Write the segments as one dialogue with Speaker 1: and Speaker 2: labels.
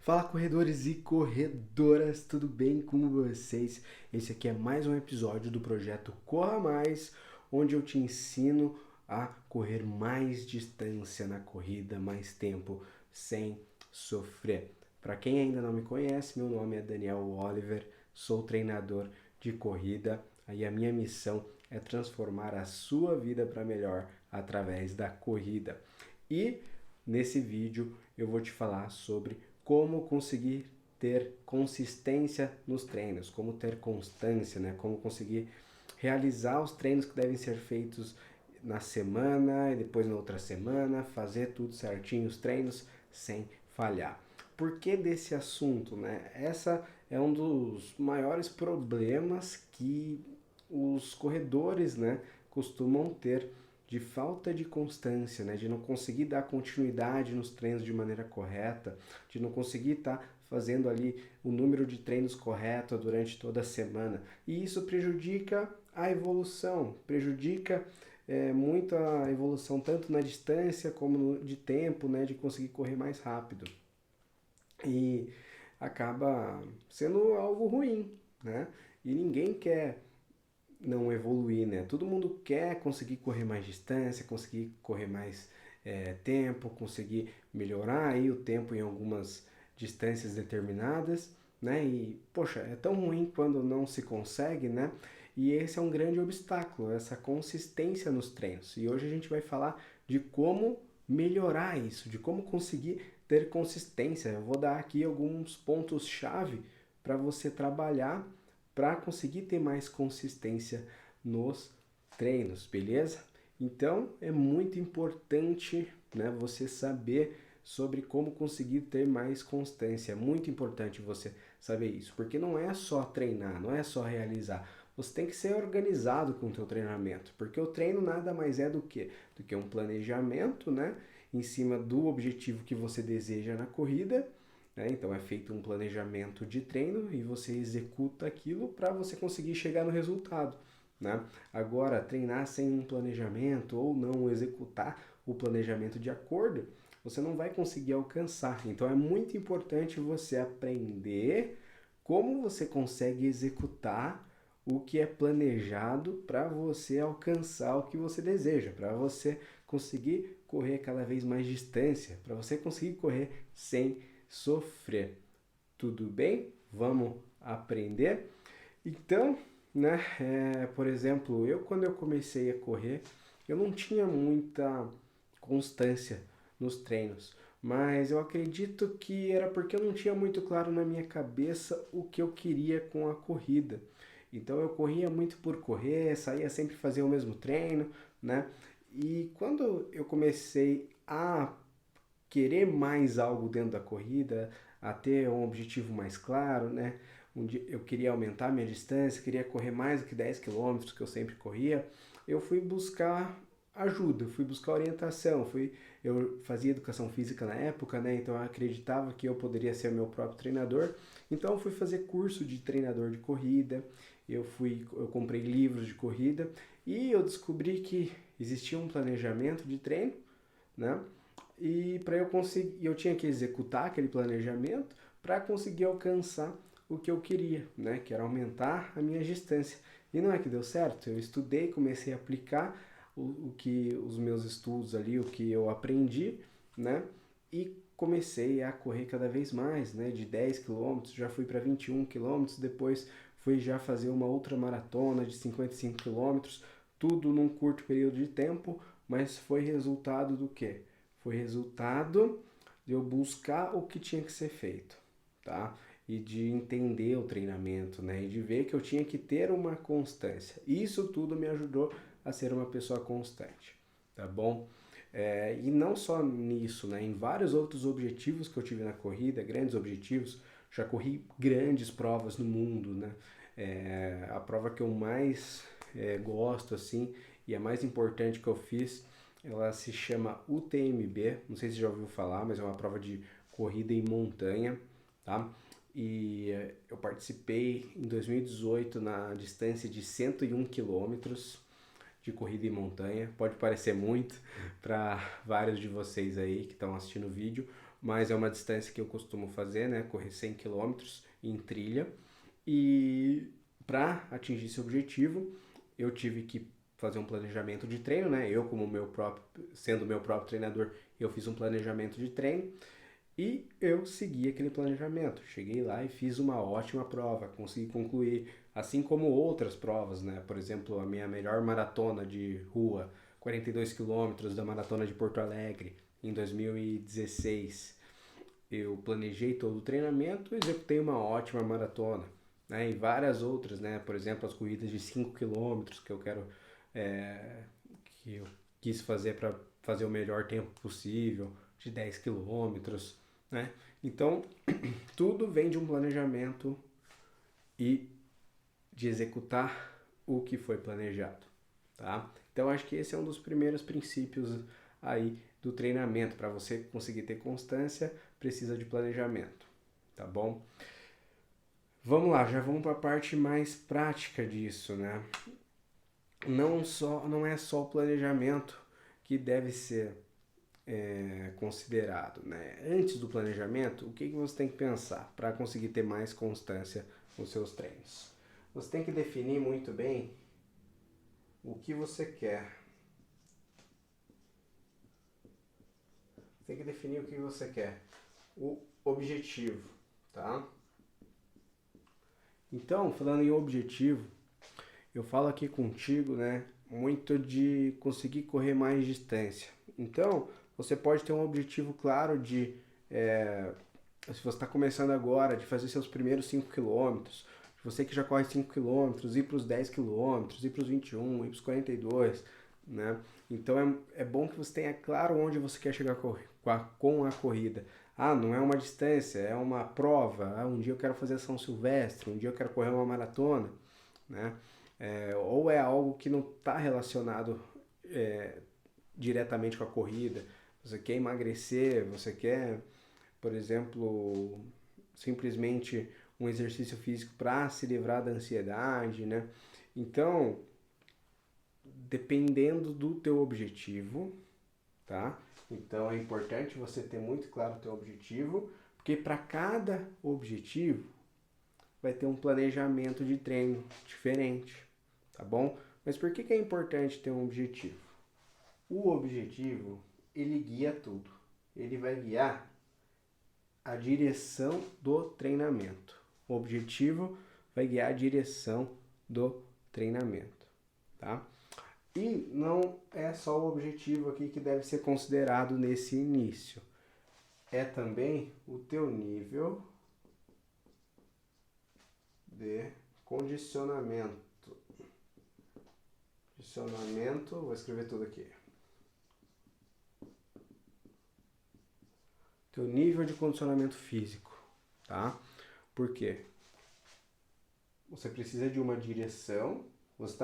Speaker 1: Fala corredores e corredoras, tudo bem com vocês? Esse aqui é mais um episódio do projeto Corra Mais, onde eu te ensino a correr mais distância na corrida, mais tempo sem sofrer. Para quem ainda não me conhece, meu nome é Daniel Oliver, sou treinador de corrida e a minha missão é transformar a sua vida para melhor através da corrida. E nesse vídeo eu vou te falar sobre como conseguir ter consistência nos treinos, como ter constância, né? Como conseguir realizar os treinos que devem ser feitos na semana e depois na outra semana, fazer tudo certinho, os treinos sem falhar. Por que desse assunto, né? Essa é um dos maiores problemas que os corredores, né, costumam ter de falta de constância, né, de não conseguir dar continuidade nos treinos de maneira correta, de não conseguir estar fazendo ali o número de treinos correto durante toda a semana. E isso prejudica a evolução, prejudica muito a evolução tanto na distância como de tempo, né, de conseguir correr mais rápido. E acaba sendo algo ruim, né? E ninguém quer não evoluir, né? Todo mundo quer conseguir correr mais distância, conseguir correr mais tempo, conseguir melhorar aí o tempo em algumas distâncias determinadas, né? E, poxa, é tão ruim quando não se consegue, né? E esse é um grande obstáculo, essa consistência nos treinos. E hoje a gente vai falar de como melhorar isso, de como conseguir ter consistência. Eu vou dar aqui alguns pontos-chave para você trabalhar para conseguir ter mais consistência nos treinos, beleza? Então é muito importante, né, você saber sobre como conseguir ter mais constância. É muito importante você saber isso, porque não é só treinar, não é só realizar. Você tem que ser organizado com o teu treinamento, porque o treino nada mais é do que um planejamento, né, em cima do objetivo que você deseja na corrida, né? Então é feito um planejamento de treino e você executa aquilo para você conseguir chegar no resultado, né? Agora, treinar sem um planejamento ou não executar o planejamento de acordo, você não vai conseguir alcançar. Então é muito importante você aprender como você consegue executar o que é planejado para você alcançar o que você deseja, para você conseguir correr cada vez mais distância, para você conseguir correr sem sofrer. Tudo bem? Vamos aprender? Então, né, por exemplo, eu quando eu comecei a correr, eu não tinha muita constância nos treinos, mas eu acredito que era porque eu não tinha muito claro na minha cabeça o que eu queria com a corrida. Então eu corria muito por correr, saía sempre fazer o mesmo treino, né? E quando eu comecei a querer mais algo dentro da corrida, a ter um objetivo mais claro, né? Eu queria aumentar minha distância, queria correr mais do que 10 quilômetros que eu sempre corria, eu fui buscar ajuda, fui buscar orientação, eu fazia educação física na época, né? Então eu acreditava que eu poderia ser o meu próprio treinador, então eu fui fazer curso de treinador de corrida, eu comprei livros de corrida e eu descobri que existia um planejamento de treino, né? E para eu conseguir, eu tinha que executar aquele planejamento para conseguir alcançar o que eu queria, né? Que era aumentar a minha distância. E não é que deu certo. Eu estudei, comecei a aplicar o que os meus estudos ali, o que eu aprendi, né? E comecei a correr cada vez mais, né? De 10 quilômetros, já fui para 21 quilômetros, depois fui já fazer uma outra maratona de 55 quilômetros, tudo num curto período de tempo, mas foi resultado do quê? Foi resultado de eu buscar o que tinha que ser feito, tá? E de entender o treinamento, né? E de ver que eu tinha que ter uma constância. Isso tudo me ajudou a ser uma pessoa constante, tá bom? E não só nisso, né? Em vários outros objetivos que eu tive na corrida, grandes objetivos, já corri grandes provas no mundo, né? A prova que eu mais gosto, assim, e a mais importante que eu fiz, ela se chama UTMB, não sei se você já ouviu falar, mas é uma prova de corrida em montanha, tá? E eu participei em 2018 na distância de 101 quilômetros de corrida em montanha. Pode parecer muito para vários de vocês aí que estão assistindo o vídeo, mas é uma distância que eu costumo fazer, né? Correr 100 quilômetros em trilha. E para atingir esse objetivo, eu tive que fazer um planejamento de treino, né? Eu, como sendo meu próprio treinador, eu fiz um planejamento de treino e eu segui aquele planejamento. Cheguei lá e fiz uma ótima prova, consegui concluir, assim como outras provas, né? Por exemplo, a minha melhor maratona de rua, 42 quilômetros da Maratona de Porto Alegre, em 2016. Eu planejei todo o treinamento e executei uma ótima maratona, né? E várias outras, né? Por exemplo, as corridas de 5 quilômetros que eu quero, que eu quis fazer para fazer o melhor tempo possível, de 10 quilômetros, né? Então, tudo vem de um planejamento e de executar o que foi planejado, tá? Então, acho que esse é um dos primeiros princípios aí do treinamento. Para você conseguir ter constância, precisa de planejamento, tá bom? Vamos lá, já vamos para a parte mais prática disso, né? Não é só o planejamento que deve ser considerado, né? Antes do planejamento, o que você tem que pensar para conseguir ter mais constância nos seus treinos? Você tem que definir muito bem o que você quer. Você tem que definir o que você quer. O objetivo, tá? Então, falando em objetivo, eu falo aqui contigo, né, muito de conseguir correr mais distância. Então, você pode ter um objetivo claro de, se você está começando agora, de fazer seus primeiros 5 quilômetros, você que já corre 5 quilômetros, ir para os 10 quilômetros, ir para os 21, ir para os 42, né? Então é bom que você tenha claro onde você quer chegar com a corrida. Ah, não é uma distância, é uma prova. Ah, um dia eu quero fazer São Silvestre, um dia eu quero correr uma maratona, né? Ou é algo que não está relacionado diretamente com a corrida. Você quer emagrecer, você quer, por exemplo, simplesmente um exercício físico para se livrar da ansiedade, né? Então, dependendo do teu objetivo, tá? Então é importante você ter muito claro o teu objetivo, porque para cada objetivo vai ter um planejamento de treino diferente, tá bom? Mas por que é importante ter um objetivo? O objetivo, ele guia tudo. Ele vai guiar a direção do treinamento. O objetivo vai guiar a direção do treinamento, tá? E não é só o objetivo aqui que deve ser considerado nesse início. É também o teu nível de condicionamento. Condicionamento, vou escrever tudo aqui. Teu nível de condicionamento físico, tá? Por quê? Você precisa de uma direção. Você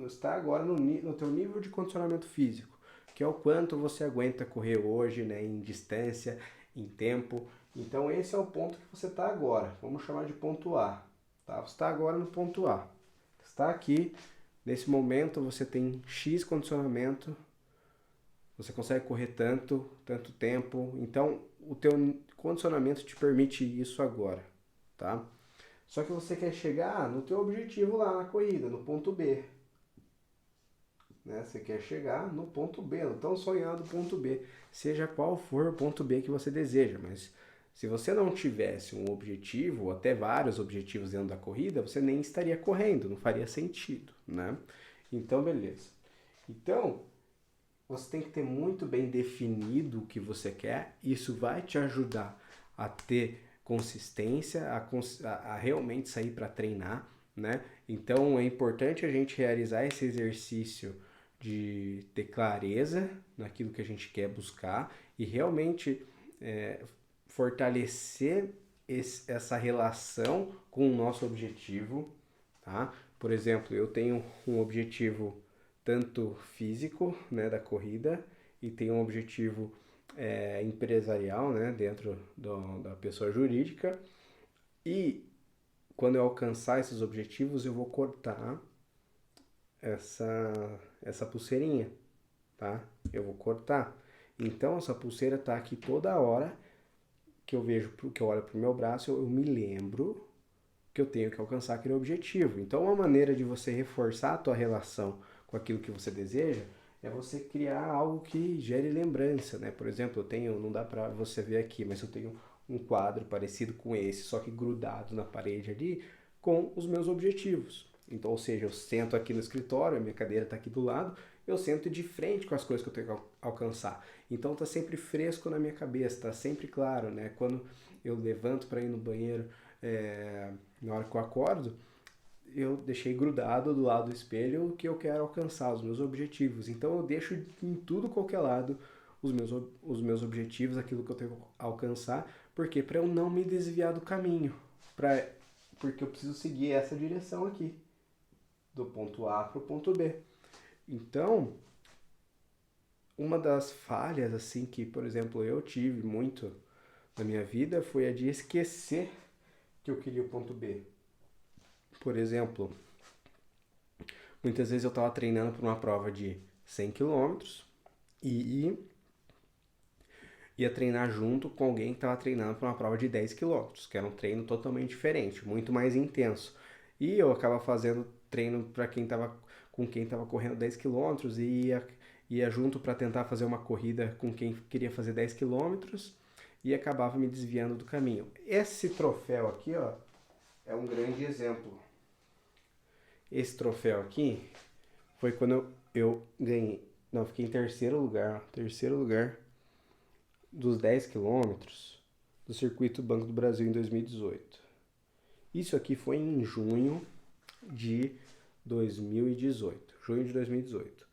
Speaker 1: está agora no teu nível de condicionamento físico, que é o quanto você aguenta correr hoje, né, em distância, em tempo. Então esse é o ponto que você está agora. Vamos chamar de ponto A, tá? Você está agora no ponto A. Está aqui, nesse momento você tem X condicionamento, você consegue correr tanto tempo. Então o teu condicionamento te permite isso agora, tá? Só que você quer chegar no teu objetivo lá na corrida, no ponto B. Né? Você quer chegar no ponto B, no tão sonhado ponto B. Seja qual for o ponto B que você deseja. Mas se você não tivesse um objetivo, ou até vários objetivos dentro da corrida, você nem estaria correndo, não faria sentido, né? Então, beleza. Então, você tem que ter muito bem definido o que você quer. Isso vai te ajudar a ter consistência, a realmente sair para treinar, né? Então é importante a gente realizar esse exercício de ter clareza naquilo que a gente quer buscar e realmente fortalecer essa relação com o nosso objetivo, tá? Por exemplo, eu tenho um objetivo tanto físico, né, da corrida, e tenho um objetivo empresarial, né, dentro da pessoa jurídica, e quando eu alcançar esses objetivos eu vou cortar essa pulseirinha, tá? Eu vou cortar. Então essa pulseira tá aqui toda hora que eu vejo, que eu olho pro meu braço, eu me lembro que eu tenho que alcançar aquele objetivo. Então, uma maneira de você reforçar a tua relação com aquilo que você deseja é você criar algo que gere lembrança, né? Por exemplo, eu tenho, não dá pra você ver aqui, mas eu tenho um quadro parecido com esse, só que grudado na parede ali, com os meus objetivos. Então, ou seja, eu sento aqui no escritório, a minha cadeira está aqui do lado, eu sento de frente com as coisas que eu tenho que alcançar. Então, tá sempre fresco na minha cabeça, tá sempre claro, né? Quando eu levanto para ir no banheiro, na hora que eu acordo, eu deixei grudado do lado do espelho o que eu quero alcançar, os meus objetivos. Então eu deixo em tudo qualquer lado os meus objetivos, aquilo que eu tenho que alcançar, porque para eu não me desviar do caminho, porque eu preciso seguir essa direção aqui, do ponto A para o ponto B. Então, uma das falhas assim que, por exemplo, eu tive muito na minha vida foi a de esquecer que eu queria o ponto B. Por exemplo, muitas vezes eu estava treinando para uma prova de 100 quilômetros e ia treinar junto com alguém que estava treinando para uma prova de 10 quilômetros, que era um treino totalmente diferente, muito mais intenso. E eu acaba fazendo treino para quem estava com quem estava correndo 10 quilômetros e ia junto para tentar fazer uma corrida com quem queria fazer 10 quilômetros e acabava me desviando do caminho. Esse troféu aqui, ó, é um grande exemplo. Esse troféu aqui foi quando eu ganhei. Não, eu fiquei em terceiro lugar. Terceiro lugar dos 10 quilômetros do Circuito Banco do Brasil em 2018. Isso aqui foi em junho de 2018. Junho de 2018.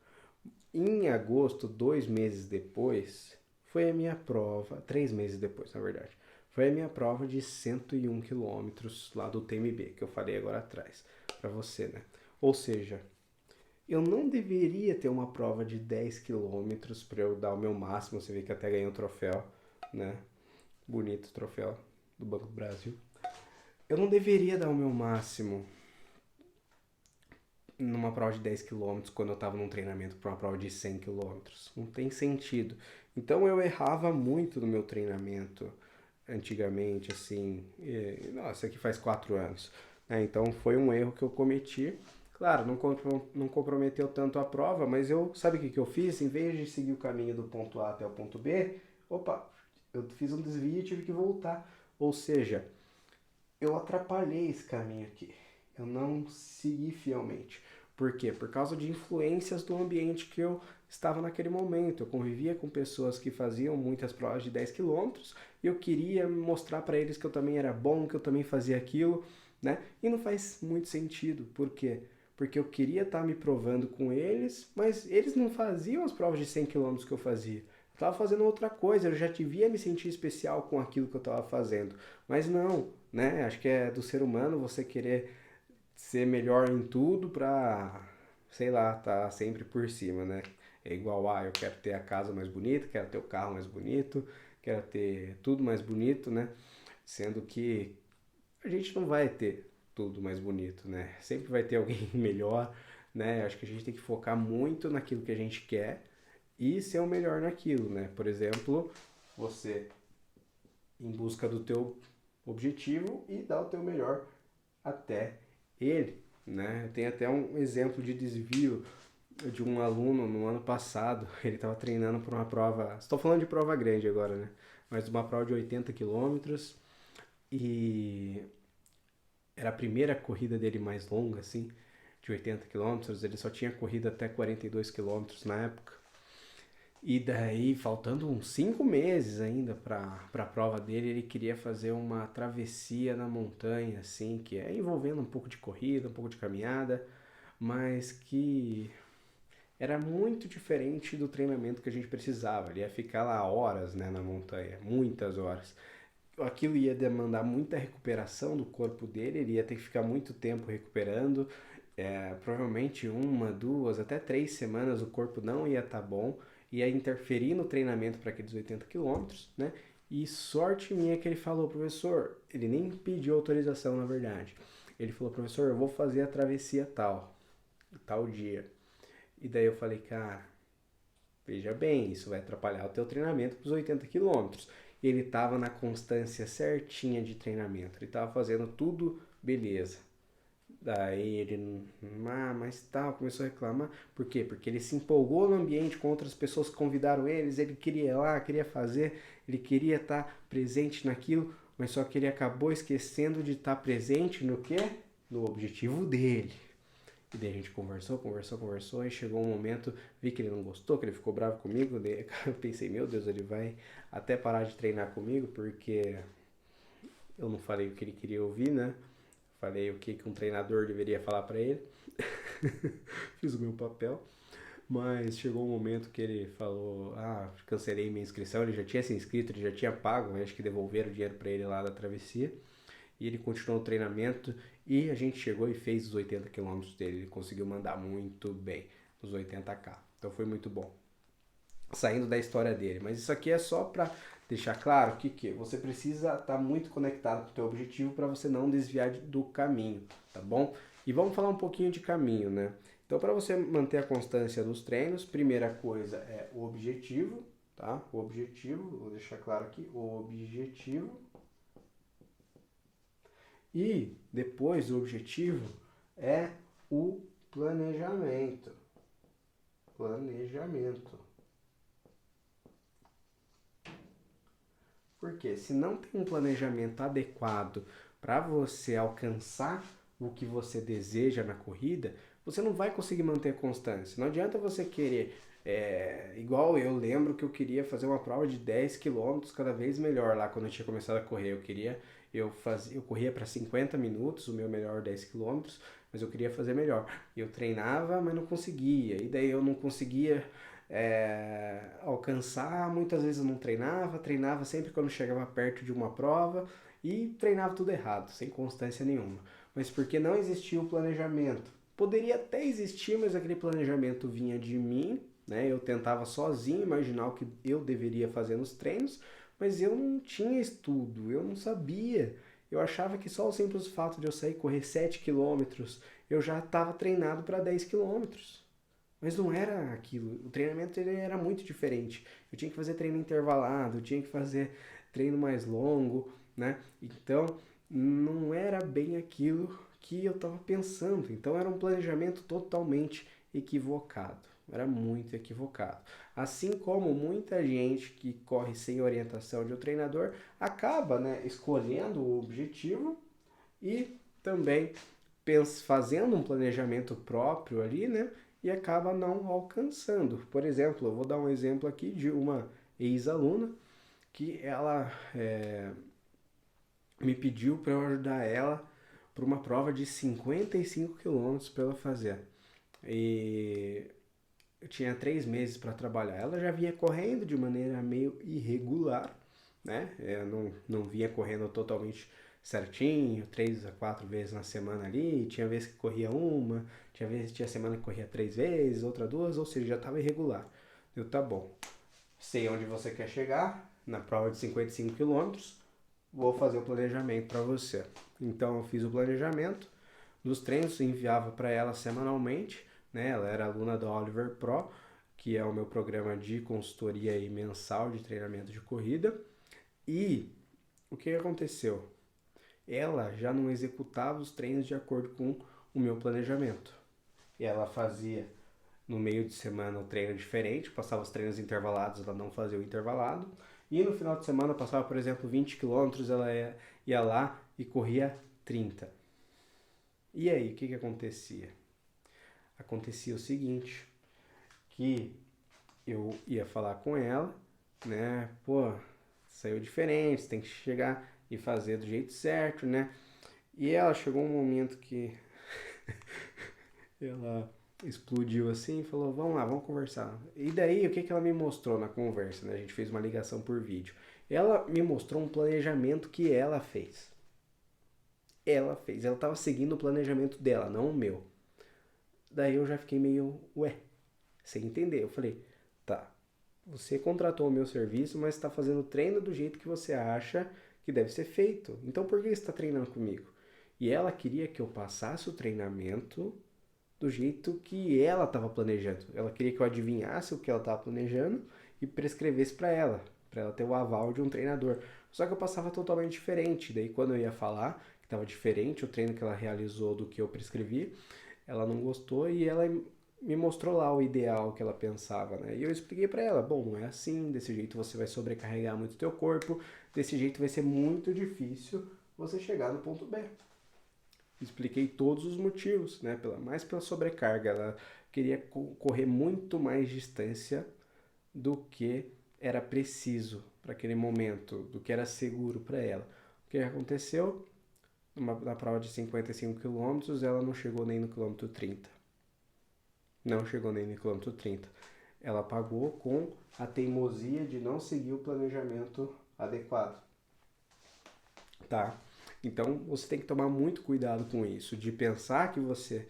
Speaker 1: Em agosto, 2 meses depois, foi a minha prova. 3 meses depois, na verdade. Foi a minha prova de 101 quilômetros lá do TMB, que eu falei agora atrás, para você, né? Ou seja, eu não deveria ter uma prova de 10 quilômetros para eu dar o meu máximo. Você vê que até ganhei um troféu, né? Bonito troféu do Banco do Brasil. Eu não deveria dar o meu máximo numa prova de 10 quilômetros quando eu estava num treinamento para uma prova de 100 quilômetros. Não tem sentido. Então eu errava muito no meu treinamento antigamente, assim. Nossa, aqui faz 4 anos. Né? Então foi um erro que eu cometi. Claro, não comprometeu tanto a prova, mas sabe o que eu fiz? Em vez de seguir o caminho do ponto A até o ponto B, eu fiz um desvio e tive que voltar. Ou seja, eu atrapalhei esse caminho aqui. Eu não segui fielmente. Por quê? Por causa de influências do ambiente que eu estava naquele momento. Eu convivia com pessoas que faziam muitas provas de 10 quilômetros e eu queria mostrar para eles que eu também era bom, que eu também fazia aquilo, né? E não faz muito sentido. Por quê? Porque eu queria estar me provando com eles, mas eles não faziam as provas de 100 quilômetros que eu fazia. Eu estava fazendo outra coisa, eu já devia me sentir especial com aquilo que eu estava fazendo. Mas não, né? Acho que é do ser humano você querer ser melhor em tudo pra, sei lá, tá sempre por cima, né? É igual, eu quero ter a casa mais bonita, quero ter o carro mais bonito, quero ter tudo mais bonito, né? Sendo que a gente não vai ter tudo mais bonito, né? Sempre vai ter alguém melhor, né? Acho que a gente tem que focar muito naquilo que a gente quer e ser o melhor naquilo, né? Por exemplo, você em busca do teu objetivo e dar o teu melhor até ele, né? Tem até um exemplo de desvio de um aluno no ano passado. Ele estava treinando para uma prova, estou falando de prova grande agora, né? Mas uma prova de 80 quilômetros e era a primeira corrida dele mais longa, assim, de 80 quilômetros. Ele só tinha corrido até 42 quilômetros na época. E daí, faltando uns 5 meses ainda para a prova dele, ele queria fazer uma travessia na montanha, assim, que é envolvendo um pouco de corrida, um pouco de caminhada, mas que era muito diferente do treinamento que a gente precisava. Ele ia ficar lá horas, né, na montanha, muitas horas. Aquilo ia demandar muita recuperação do corpo dele, ele ia ter que ficar muito tempo recuperando, provavelmente 1, 2, até 3 semanas o corpo não ia estar bom, ia interferir no treinamento para aqueles 80 quilômetros, né? E sorte minha que ele falou, professor, ele nem pediu autorização na verdade. Ele falou, professor, eu vou fazer a travessia tal dia. E daí eu falei, cara, veja bem, isso vai atrapalhar o teu treinamento para os 80 quilômetros. ele estava na constância certinha de treinamento, ele estava fazendo tudo beleza. Daí ele, mas tal, começou a reclamar. Por quê? Porque ele se empolgou no ambiente com outras pessoas que convidaram ele queria ir lá, queria fazer, ele queria estar presente naquilo, mas só que ele acabou esquecendo de estar presente no quê? No objetivo dele. E daí a gente conversou, e chegou um momento, vi que ele não gostou, que ele ficou bravo comigo, daí eu pensei, meu Deus, ele vai até parar de treinar comigo, porque eu não falei o que ele queria ouvir, né? Falei o que um treinador deveria falar para ele. Fiz o meu papel. Mas chegou um momento que ele falou, cancelei minha inscrição, ele já tinha se inscrito, ele já tinha pago, acho que devolveram o dinheiro para ele lá da travessia. E ele continuou o treinamento e a gente chegou e fez os 80 km dele. Ele conseguiu mandar muito bem nos 80K. Então foi muito bom. Saindo da história dele. Mas isso aqui é só para deixar claro que você precisa estar muito conectado com o teu objetivo para você não desviar do caminho, tá bom? E vamos falar um pouquinho de caminho, né? Então, para você manter a constância nos treinos, primeira coisa é o objetivo, tá? O objetivo, vou deixar claro aqui, o objetivo. E depois do objetivo é o planejamento. Porque se não tem um planejamento adequado para você alcançar o que você deseja na corrida, você não vai conseguir manter a constância. Não adianta você querer, igual eu lembro que eu queria fazer uma prova de 10 km cada vez melhor lá quando eu tinha começado a correr. Eu corria para 50 minutos, o meu melhor 10 km, mas eu queria fazer melhor. Eu treinava, mas não conseguia. E daí eu não conseguia alcançar, muitas vezes eu não treinava sempre quando chegava perto de uma prova e treinava tudo errado, sem constância nenhuma. Mas porque não existia o planejamento. Poderia até existir, mas aquele planejamento vinha de mim, né? Eu tentava sozinho imaginar o que eu deveria fazer nos treinos, mas eu não tinha estudo, eu não sabia. Eu achava que só o simples fato de eu sair correr 7 quilômetros, eu já estava treinado para 10 quilômetros. Mas não era aquilo. O treinamento ele era muito diferente. Eu tinha que fazer treino intervalado, eu tinha que fazer treino mais longo, né? Então, não era bem aquilo que eu estava pensando. Então, era um planejamento totalmente equivocado. Era muito equivocado. Assim como muita gente que corre sem orientação de um treinador acaba, né, escolhendo o objetivo e também fazendo um planejamento próprio ali, né? E acaba não alcançando. Por exemplo, eu vou dar um exemplo aqui de uma ex-aluna que ela me pediu para eu ajudar ela para uma prova de 55 quilômetros para ela fazer. E eu tinha 3 meses para trabalhar. Ela já vinha correndo de maneira meio irregular, né? Eu não vinha correndo totalmente certinho, 3 a 4 vezes na semana ali, tinha vezes que corria uma, tinha semana que corria 3 vezes, outra 2, ou seja, já estava irregular. Eu, tá bom, sei onde você quer chegar, na prova de 55 quilômetros, vou fazer o planejamento para você. Então eu fiz o planejamento dos treinos, enviava para ela semanalmente, né? Ela era aluna da Oliver Pro, que é o meu programa de consultoria e mensal de treinamento de corrida. E o que aconteceu? Ela já não executava os treinos de acordo com o meu planejamento. Ela fazia no meio de semana o treino diferente, passava os treinos intervalados, ela não fazia o intervalado. E no final de semana passava, por exemplo, 20 quilômetros, ela ia lá e corria 30. E aí, o que acontecia? Acontecia o seguinte, que eu ia falar com ela, né? Pô, saiu diferente, tem que chegar e fazer do jeito certo, né? E ela chegou um momento que ela explodiu assim e falou, vamos lá, vamos conversar. E daí, o que ela me mostrou na conversa, né? A gente fez uma ligação por vídeo. Ela me mostrou um planejamento que ela fez. Ela estava seguindo o planejamento dela, não o meu. Daí eu já fiquei meio, sem entender. Eu falei, tá, você contratou o meu serviço, mas está fazendo o treino do jeito que você acha que deve ser feito. Então por que você está treinando comigo? E ela queria que eu passasse o treinamento do jeito que ela estava planejando. Ela queria que eu adivinhasse o que ela estava planejando e prescrevesse para ela. para ela ter o aval de um treinador. Só que eu passava totalmente diferente. Daí quando eu ia falar que estava diferente o treino que ela realizou do que eu prescrevi, ela não gostou e ela me mostrou lá o ideal que ela pensava, né? E eu expliquei para ela, bom, não é assim, desse jeito você vai sobrecarregar muito o teu corpo, desse jeito vai ser muito difícil você chegar no ponto B. Expliquei todos os motivos, né? Mais pela sobrecarga, ela queria correr muito mais distância do que era preciso para aquele momento, do que era seguro para ela. O que aconteceu? Na prova de 55 quilômetros, ela não chegou nem no quilômetro 30. Não chegou nem no quilômetro 30. Ela pagou com a teimosia de não seguir o planejamento adequado. Tá? Então você tem que tomar muito cuidado com isso, de pensar que você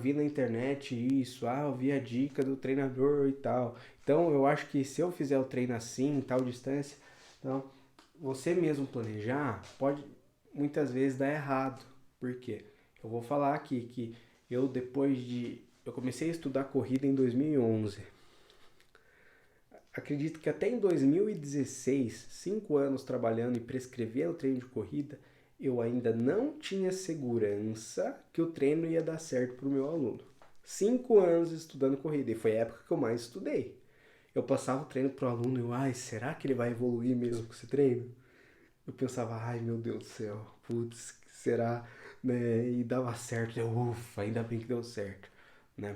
Speaker 1: vi na internet isso, eu vi a dica do treinador e tal. Então eu acho que se eu fizer o treino assim, em tal distância, então você mesmo planejar pode muitas vezes dar errado. Por quê? Eu vou falar aqui que eu eu comecei a estudar corrida em 2011. Acredito que até em 2016, 5 anos trabalhando e prescrevendo treino de corrida, eu ainda não tinha segurança que o treino ia dar certo para o meu aluno. 5 anos estudando corrida, e foi a época que eu mais estudei. Eu passava o treino para o aluno e eu, será que ele vai evoluir mesmo com esse treino? Eu pensava, meu Deus do céu, putz, será? Né? E dava certo, ufa, ainda bem que deu certo, né?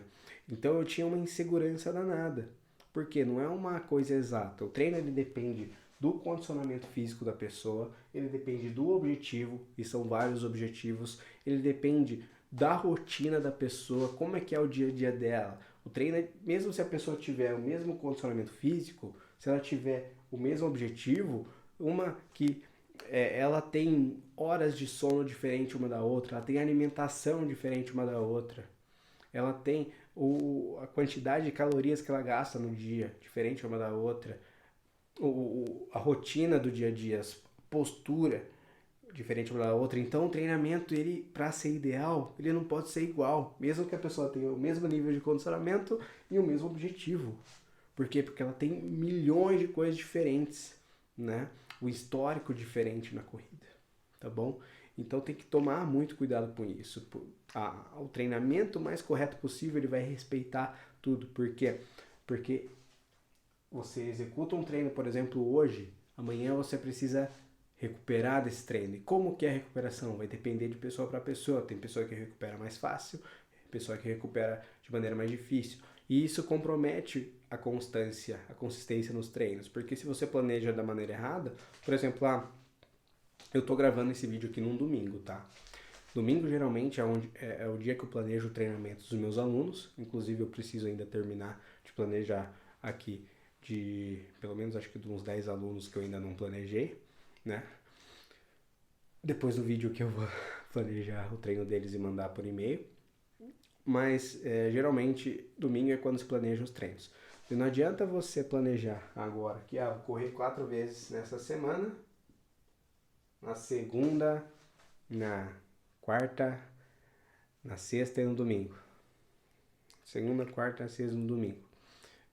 Speaker 1: Então eu tinha uma insegurança danada, porque não é uma coisa exata. O treino ele depende do condicionamento físico da pessoa, ele depende do objetivo, e são vários objetivos, ele depende da rotina da pessoa, como é que é o dia a dia dela. O treino, mesmo se a pessoa tiver o mesmo condicionamento físico, se ela tiver o mesmo objetivo, uma que ela tem horas de sono diferente uma da outra, ela tem alimentação diferente uma da outra, ela tem a quantidade de calorias que ela gasta no dia diferente uma da outra, a rotina do dia a dia, a postura diferente uma da outra. Então o treinamento, ele para ser ideal, ele não pode ser igual, mesmo que a pessoa tenha o mesmo nível de condicionamento e o mesmo objetivo. Por quê? Porque ela tem milhões de coisas diferentes, né? O histórico diferente na corrida, tá bom? Então tem que tomar muito cuidado com isso. O treinamento mais correto possível, ele vai respeitar tudo. Por quê? Porque você executa um treino, por exemplo, hoje, amanhã você precisa recuperar desse treino. E como que é a recuperação? Vai depender de pessoa para pessoa. Tem pessoa que recupera mais fácil, pessoa que recupera de maneira mais difícil. E isso compromete a consistência nos treinos. Porque se você planeja da maneira errada, por exemplo, eu tô gravando esse vídeo aqui num domingo, tá? Domingo geralmente é o dia que eu planejo o treinamento dos meus alunos. Inclusive eu preciso ainda terminar de planejar aqui pelo menos acho que de uns 10 alunos que eu ainda não planejei, né? Depois do vídeo que eu vou planejar o treino deles e mandar por e-mail. Mas geralmente domingo é quando se planeja os treinos. E não adianta você planejar agora que vou correr 4 vezes nessa semana, na segunda, na quarta, na sexta e no domingo. Segunda, quarta, sexta e no domingo.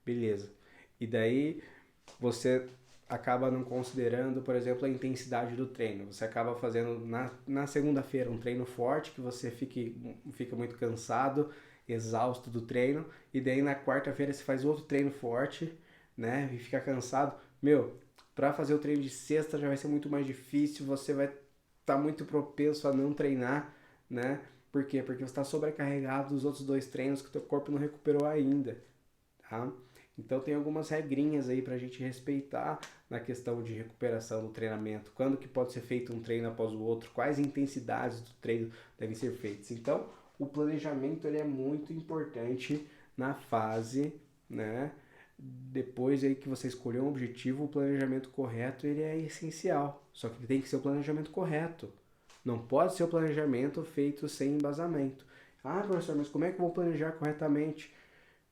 Speaker 1: Beleza. E daí você acaba não considerando, por exemplo, a intensidade do treino. Você acaba fazendo na segunda-feira um treino forte, que você fica muito cansado, exausto do treino, e daí na quarta-feira você faz outro treino forte, né, e fica cansado. Para fazer o treino de sexta já vai ser muito mais difícil, você vai estar muito propenso a não treinar, né? Por quê? Porque você está sobrecarregado dos outros 2 treinos que o teu corpo não recuperou ainda, tá? Então tem algumas regrinhas aí pra gente respeitar na questão de recuperação do treinamento. Quando que pode ser feito um treino após o outro, quais intensidades do treino devem ser feitas. Então o planejamento ele é muito importante na fase, né? Depois aí que você escolher um objetivo, o planejamento correto ele é essencial. Só que tem que ser o planejamento correto. Não pode ser o planejamento feito sem embasamento. Professor, mas como é que eu vou planejar corretamente?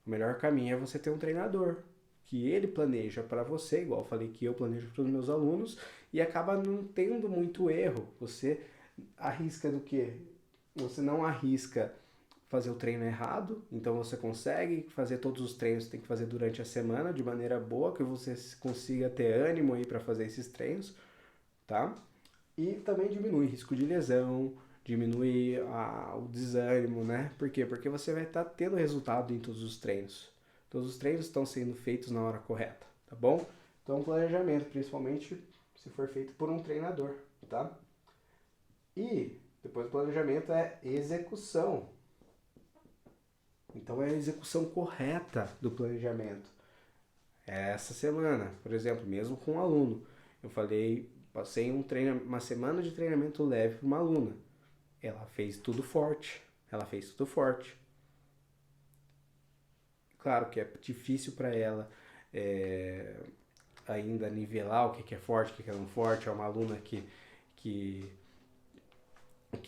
Speaker 1: O melhor caminho é você ter um treinador, que ele planeja para você, igual eu falei que eu planejo para os meus alunos, e acaba não tendo muito erro. Você arrisca do quê? Você não arrisca fazer o treino errado, então você consegue fazer todos os treinos que tem que fazer durante a semana de maneira boa, que você consiga ter ânimo aí para fazer esses treinos, tá? E também diminui risco de lesão, diminui o desânimo, né? Por quê? Porque você vai estar tendo resultado em todos os treinos. Todos os treinos estão sendo feitos na hora correta, tá bom? Então, planejamento, principalmente se for feito por um treinador, tá? E depois do planejamento é execução. Então, é a execução correta do planejamento. Essa semana, por exemplo, mesmo com um aluno, eu falei, passei uma semana de treinamento leve para uma aluna. Ela fez tudo forte. Ela fez tudo forte. Claro que é difícil para ela ainda nivelar o que é forte, o que é não forte. É uma aluna que, que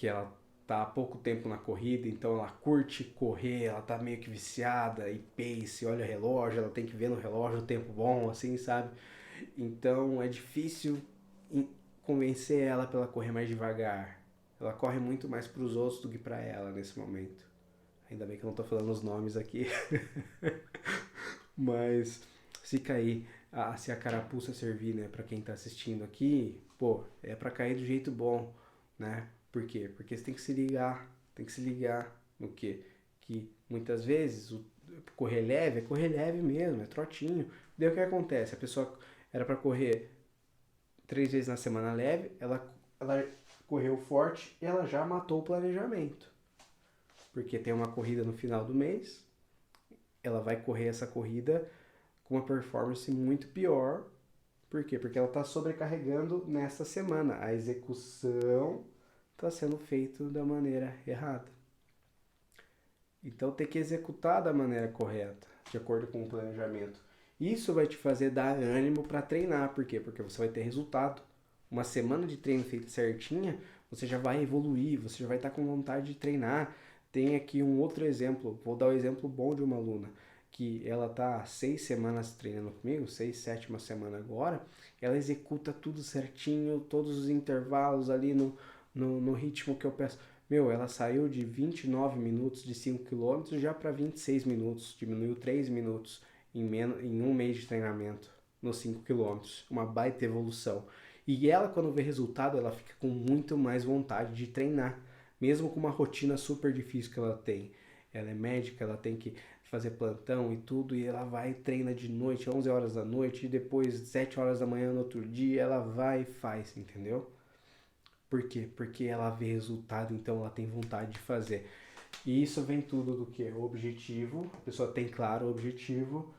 Speaker 1: ela tá há pouco tempo na corrida, então ela curte correr, ela tá meio que viciada e pace, olha o relógio, ela tem que ver no relógio o tempo bom, assim, sabe? Então é difícil convencer ela para ela correr mais devagar. Ela corre muito mais para os outros do que para ela nesse momento. Ainda bem que eu não tô falando os nomes aqui. Mas se cair, se a carapuça servir, né, para quem tá assistindo aqui, pô, é para cair do jeito bom, né? Por quê? Porque você tem que se ligar no quê? Que muitas vezes correr leve é correr leve mesmo, é trotinho. Daí o que acontece? A pessoa era para correr 3 vezes na semana leve, ela correu forte e ela já matou o planejamento. Porque tem uma corrida no final do mês, ela vai correr essa corrida com uma performance muito pior. Por quê? Porque ela está sobrecarregando nessa semana. A execução está sendo feita da maneira errada. Então tem que executar da maneira correta, de acordo com o planejamento. Isso vai te fazer dar ânimo para treinar. Por quê? Porque você vai ter resultado. Uma semana de treino feita certinha, você já vai evoluir, você já vai estar com vontade de treinar. Tem aqui um outro exemplo, vou dar o exemplo bom de uma aluna, que ela está 6 semanas treinando comigo, 6, 7ª semana agora, ela executa tudo certinho, todos os intervalos ali no ritmo que eu peço. Meu, ela saiu de 29 minutos de 5 km já para 26 minutos, diminuiu 3 minutos em um mês de treinamento nos 5 km, uma baita evolução. E ela, quando vê resultado, ela fica com muito mais vontade de treinar, mesmo com uma rotina super difícil que ela tem. Ela é médica, ela tem que fazer plantão e tudo, e ela vai e treina de noite, 11 horas da noite, e depois 7 horas da manhã no outro dia, ela vai e faz, entendeu? Por quê? Porque ela vê resultado, então ela tem vontade de fazer. E isso vem tudo do que? O objetivo, a pessoa tem claro o objetivo,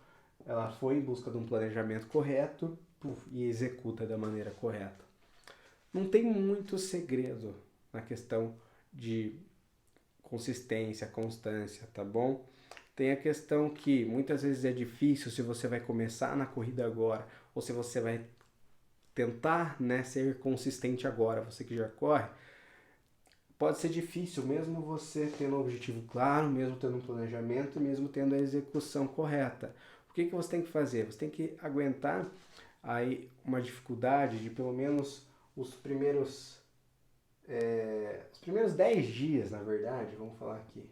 Speaker 1: ela foi em busca de um planejamento correto e executa da maneira correta. Não tem muito segredo na questão de consistência, constância, tá bom? Tem a questão que muitas vezes é difícil se você vai começar na corrida agora ou se você vai tentar, né, ser consistente agora, você que já corre. Pode ser difícil, mesmo você tendo um objetivo claro, mesmo tendo um planejamento, mesmo tendo a execução correta. O que você tem que fazer? Você tem que aguentar aí uma dificuldade de pelo menos os primeiros 10 dias, na verdade, vamos falar aqui.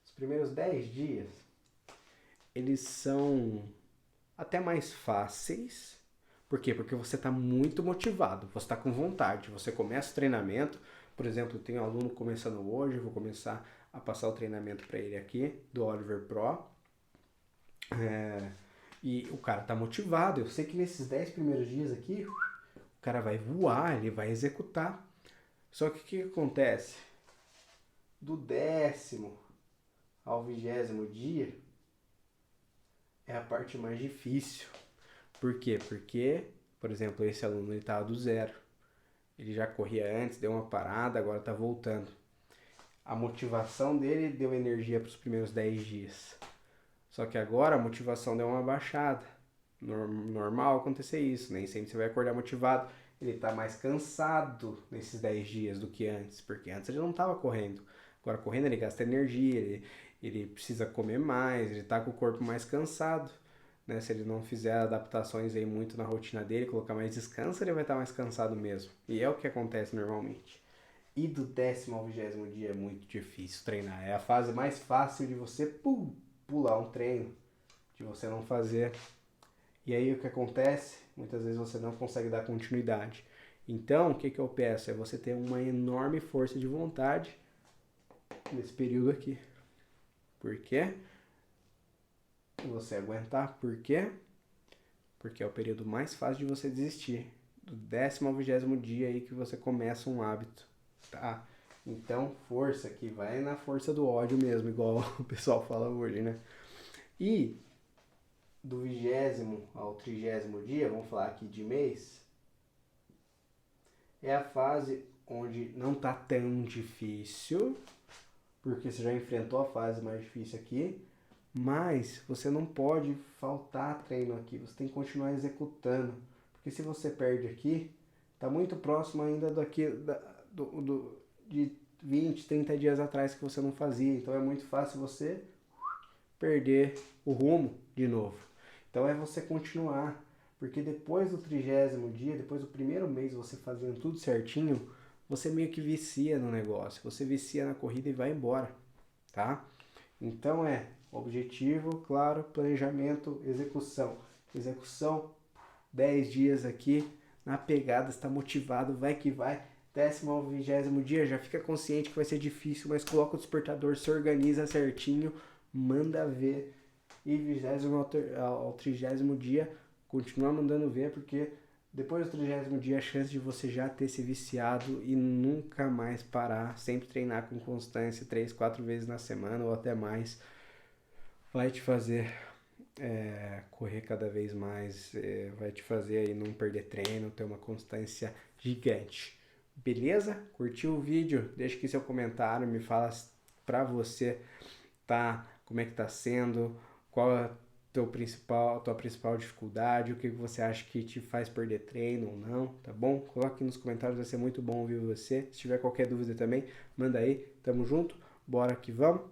Speaker 1: Os primeiros 10 dias, eles são até mais fáceis. Por quê? Porque você está muito motivado, você está com vontade. Você começa o treinamento, por exemplo, eu tenho um aluno começando hoje, vou começar a passar o treinamento para ele aqui, do Oliver Pro. E o cara está motivado. Eu sei que nesses 10 primeiros dias aqui, o cara vai voar, ele vai executar. Só que o que acontece? Do 10º ao 20º dia é a parte mais difícil. Por quê? Porque, por exemplo, esse aluno ele estava do zero. Ele já corria antes, deu uma parada, agora está voltando. A motivação dele deu energia para os primeiros 10 dias. Só que agora a motivação deu uma baixada. Normal acontecer isso, nem sempre você vai acordar motivado. Ele está mais cansado nesses 10 dias do que antes, porque antes ele não estava correndo. Agora correndo ele gasta energia, ele precisa comer mais, ele está com o corpo mais cansado. Né? Se ele não fizer adaptações aí muito na rotina dele, colocar mais descanso, ele vai estar mais cansado mesmo. E é o que acontece normalmente. E do 10º ao 20º dia é muito difícil treinar. É a fase mais fácil de você pular um treino, de você não fazer. E aí o que acontece? Muitas vezes você não consegue dar continuidade. Então, o que eu peço? É você ter uma enorme força de vontade nesse período aqui. Por quê? Você aguentar. Por quê? Porque é o período mais fácil de você desistir. Do 10º ao 20º dia aí que você começa um hábito, tá? Então, força aqui, vai na força do ódio mesmo, igual o pessoal fala hoje, né? E do 20º ao 30º dia, vamos falar aqui de mês, é a fase onde não tá tão difícil, porque você já enfrentou a fase mais difícil aqui, mas você não pode faltar treino aqui, você tem que continuar executando. Porque se você perde aqui, tá muito próximo ainda de 20, 30 dias atrás que você não fazia. Então é muito fácil você perder o rumo de novo. Então é você continuar. Porque depois do 30º dia, depois do primeiro mês você fazendo tudo certinho, você meio que vicia no negócio. Você vicia na corrida e vai embora, tá? Então objetivo, claro, planejamento, execução. Execução, 10 dias aqui, na pegada, está motivado, vai que vai. 10º ao 20º dia, já fica consciente que vai ser difícil, mas coloca o despertador, se organiza certinho, manda ver. E 20º ao 30º dia, continua mandando ver, porque depois do 30º dia, a chance de você já ter se viciado e nunca mais parar, sempre treinar com constância, 3, 4 vezes na semana ou até mais, vai te fazer correr cada vez mais, vai te fazer aí não perder treino, ter uma constância gigante. Beleza? Curtiu o vídeo? Deixa aqui seu comentário, me fala pra você, tá? Como é que tá sendo? Qual é a tua principal dificuldade? O que você acha que te faz perder treino ou não? Tá bom? Coloque aqui nos comentários, vai ser muito bom ouvir você. Se tiver qualquer dúvida também, manda aí. Tamo junto. Bora que vamos.